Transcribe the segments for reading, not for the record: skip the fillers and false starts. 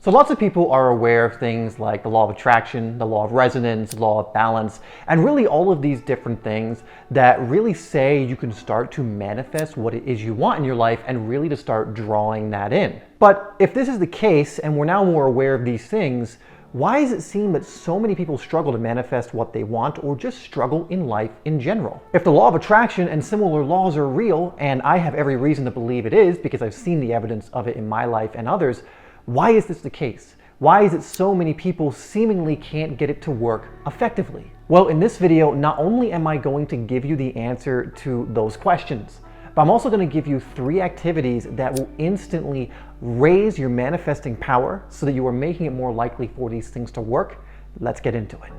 So lots of people are aware of things like the law of attraction, the law of resonance, the law of balance, and really all of these different things that really say you can start to manifest what it is you want in your life and really to start drawing that in. But if this is the case and we're now more aware of these things, why does it seem that so many people struggle to manifest what they want or just struggle in life in general? If the law of attraction and similar laws are real, and I have every reason to believe it is because I've seen the evidence of it in my life and others, why is this the case? Why is it so many people seemingly can't get it to work effectively? Well, in this video, not only am I going to give you the answer to those questions, but I'm also going to give you 3 activities that will instantly raise your manifesting power so that you are making it more likely for these things to work. Let's get into it.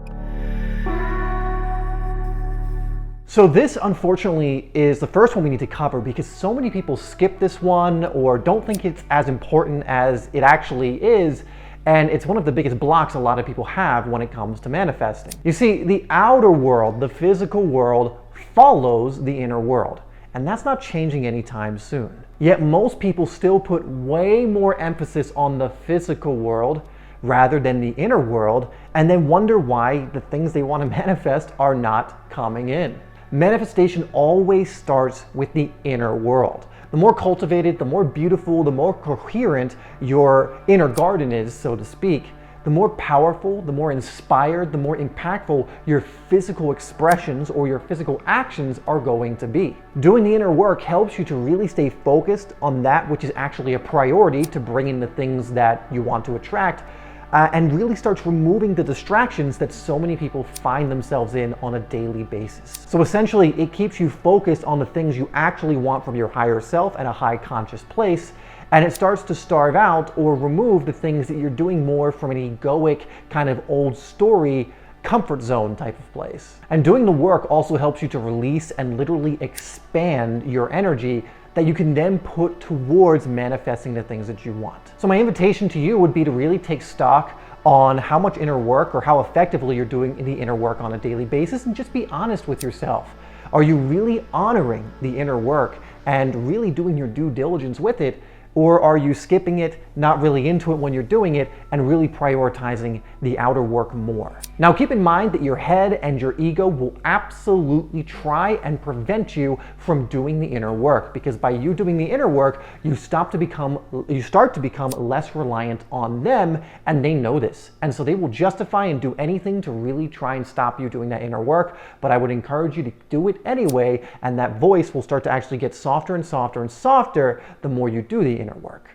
So this, unfortunately, is the first one we need to cover because so many people skip this one or don't think it's as important as it actually is, and it's one of the biggest blocks a lot of people have when it comes to manifesting. You see, the outer world, the physical world, follows the inner world, and that's not changing anytime soon. Yet most people still put way more emphasis on the physical world rather than the inner world, and then wonder why the things they want to manifest are not coming in. Manifestation always starts with the inner world. The more cultivated, the more beautiful, the more coherent your inner garden is, so to speak, the more powerful, the more inspired, the more impactful your physical expressions or your physical actions are going to be. Doing the inner work helps you to really stay focused on that which is actually a priority to bring in the things that you want to attract, and really starts removing the distractions that so many people find themselves in on a daily basis. So essentially, it keeps you focused on the things you actually want from your higher self at a high conscious place, and it starts to starve out or remove the things that you're doing more from an egoic kind of old story comfort zone type of place. And doing the work also helps you to release and literally expand your energy that you can then put towards manifesting the things that you want. So my invitation to you would be to really take stock on how much inner work or how effectively you're doing the inner work on a daily basis, and just be honest with yourself. Are you really honoring the inner work and really doing your due diligence with it? Or are you skipping it, not really into it when you're doing it, and really prioritizing the outer work more? Now keep in mind that your head and your ego will absolutely try and prevent you from doing the inner work, because by you doing the inner work, you start to become less reliant on them, and they know this. And so they will justify and do anything to really try and stop you doing that inner work, but I would encourage you to do it anyway, and that voice will start to actually get softer and softer and softer the more you do the inner work.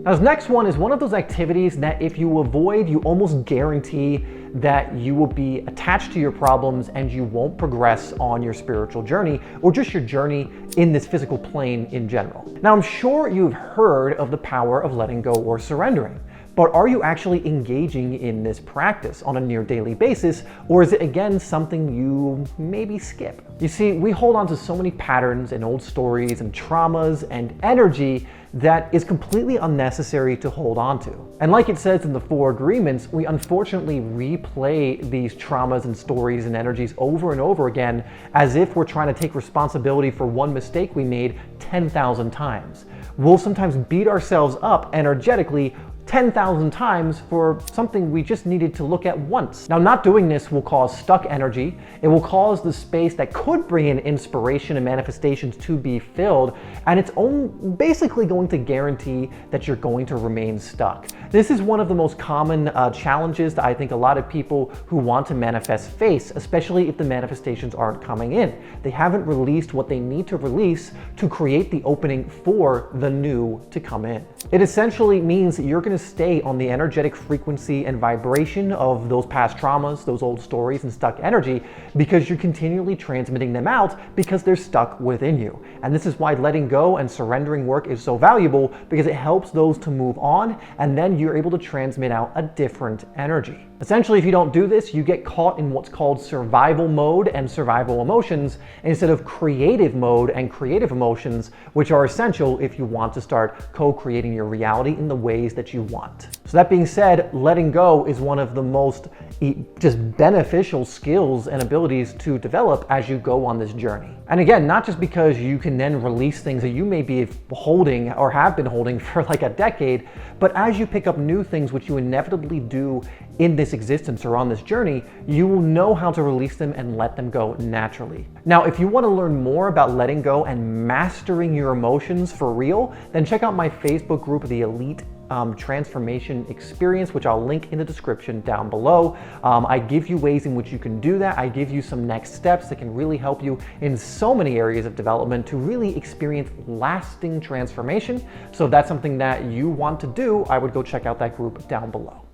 Now, this next one is one of those activities that if you avoid, you almost guarantee that you will be attached to your problems and you won't progress on your spiritual journey or just your journey in this physical plane in general. Now, I'm sure you've heard of the power of letting go or surrendering. But are you actually engaging in this practice on a near daily basis, or is it again something you maybe skip? You see, we hold on to so many patterns and old stories and traumas and energy that is completely unnecessary to hold on to. And like it says in the 4 agreements, we unfortunately replay these traumas and stories and energies over and over again as if we're trying to take responsibility for one mistake we made 10,000 times. We'll sometimes beat ourselves up energetically 10,000 times for something we just needed to look at once. Now, not doing this will cause stuck energy. It will cause the space that could bring in inspiration and manifestations to be filled, and it's basically going to guarantee that you're going to remain stuck. This is one of the most common challenges that I think a lot of people who want to manifest face, especially if the manifestations aren't coming in. They haven't released what they need to release to create the opening for the new to come in. It essentially means that you're going to stay on the energetic frequency and vibration of those past traumas, those old stories and stuck energy, because you're continually transmitting them out because they're stuck within you. And this is why letting go and surrendering work is so valuable, because it helps those to move on, and then you're able to transmit out a different energy. Essentially, if you don't do this, you get caught in what's called survival mode and survival emotions instead of creative mode and creative emotions, which are essential if you want to start co-creating your reality in the ways that you want. So that being said, letting go is one of the most just beneficial skills and abilities to develop as you go on this journey. And again, not just because you can then release things that you may be holding or have been holding for like a decade, but as you pick up new things, which you inevitably do in this existence or on this journey, you will know how to release them and let them go naturally. Now, if you want to learn more about letting go and mastering your emotions for real, then check out my Facebook group, The Elite Transformation Experience, which I'll link in the description down below. I give you ways in which you can do that. I give you some next steps that can really help you in so many areas of development to really experience lasting transformation. So if that's something that you want to do, I would go check out that group down below.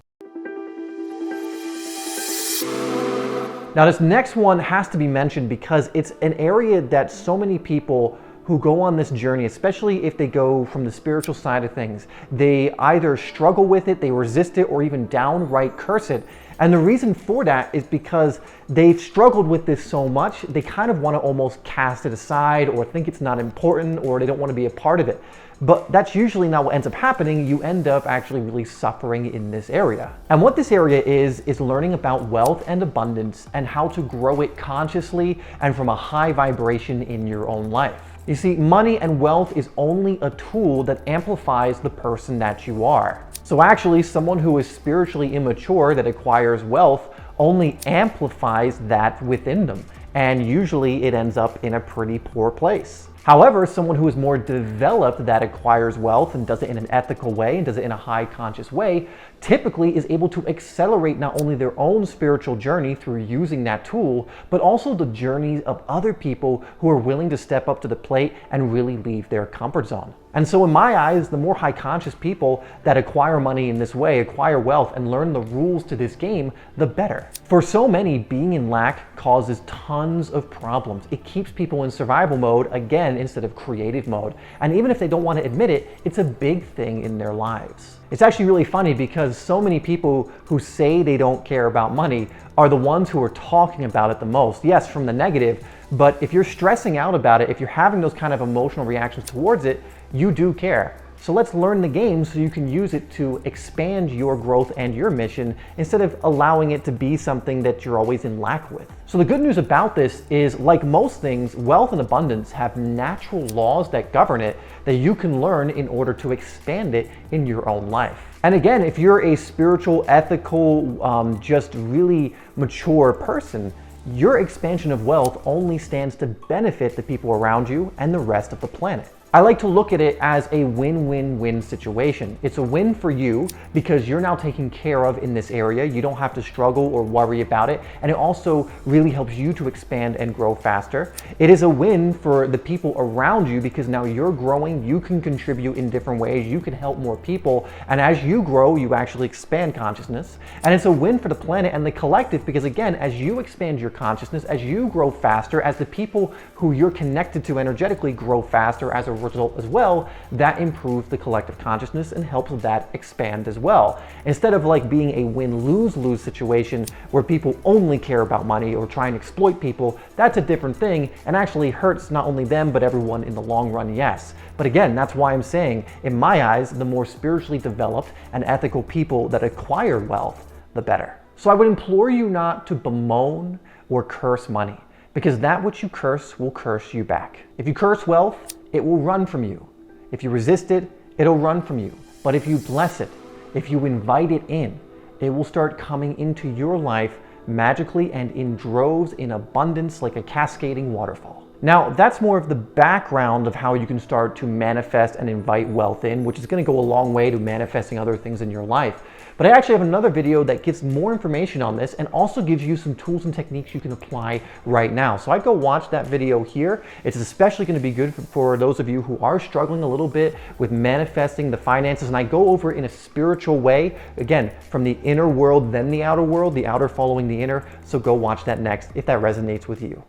Now, this next one has to be mentioned because it's an area that so many people who go on this journey, especially if they go from the spiritual side of things, they either struggle with it, they resist it, or even downright curse it. And the reason for that is because they've struggled with this so much, they kind of want to almost cast it aside or think it's not important or they don't want to be a part of it. But that's usually not what ends up happening. You end up actually really suffering in this area. And what this area is learning about wealth and abundance and how to grow it consciously and from a high vibration in your own life. You see, money and wealth is only a tool that amplifies the person that you are. So actually, someone who is spiritually immature that acquires wealth only amplifies that within them. And usually it ends up in a pretty poor place. However, someone who is more developed that acquires wealth and does it in an ethical way and does it in a high conscious way, typically is able to accelerate not only their own spiritual journey through using that tool, but also the journeys of other people who are willing to step up to the plate and really leave their comfort zone. And so in my eyes, the more high conscious people that acquire money in this way, acquire wealth and learn the rules to this game, the better. For so many, being in lack causes tons of problems. It keeps people in survival mode, again, instead of creative mode. And even if they don't want to admit it, it's a big thing in their lives. It's actually really funny because so many people who say they don't care about money are the ones who are talking about it the most. Yes, from the negative, but if you're stressing out about it, if you're having those kind of emotional reactions towards it, you do care. So let's learn the game so you can use it to expand your growth and your mission instead of allowing it to be something that you're always in lack with. So the good news about this is, like most things, wealth and abundance have natural laws that govern it that you can learn in order to expand it in your own life. And again, if you're a spiritual, ethical, just really mature person, your expansion of wealth only stands to benefit the people around you and the rest of the planet. I like to look at it as a win-win-win situation. It's a win for you because you're now taken care of in this area. You don't have to struggle or worry about it. And it also really helps you to expand and grow faster. It is a win for the people around you because now you're growing, you can contribute in different ways, you can help more people. And as you grow, you actually expand consciousness. And it's a win for the planet and the collective because again, as you expand your consciousness, as you grow faster, as the people who you're connected to energetically grow faster as a result as well, that improves the collective consciousness and helps that expand as well. Instead of like being a win-lose-lose situation where people only care about money or try and exploit people, that's a different thing and actually hurts not only them but everyone in the long run, yes. But again, that's why I'm saying, in my eyes, the more spiritually developed and ethical people that acquire wealth, the better. So I would implore you not to bemoan or curse money, because that which you curse will curse you back. If you curse wealth, it will run from you. If you resist it, it'll run from you. But if you bless it, if you invite it in, it will start coming into your life magically and in droves, in abundance, like a cascading waterfall. Now, that's more of the background of how you can start to manifest and invite wealth in, which is going to go a long way to manifesting other things in your life. But I actually have another video that gives more information on this and also gives you some tools and techniques you can apply right now. So I'd go watch that video here. It's especially going to be good for those of you who are struggling a little bit with manifesting the finances. And I go over it in a spiritual way, again, from the inner world, then the outer world, the outer following the inner. So go watch that next if that resonates with you.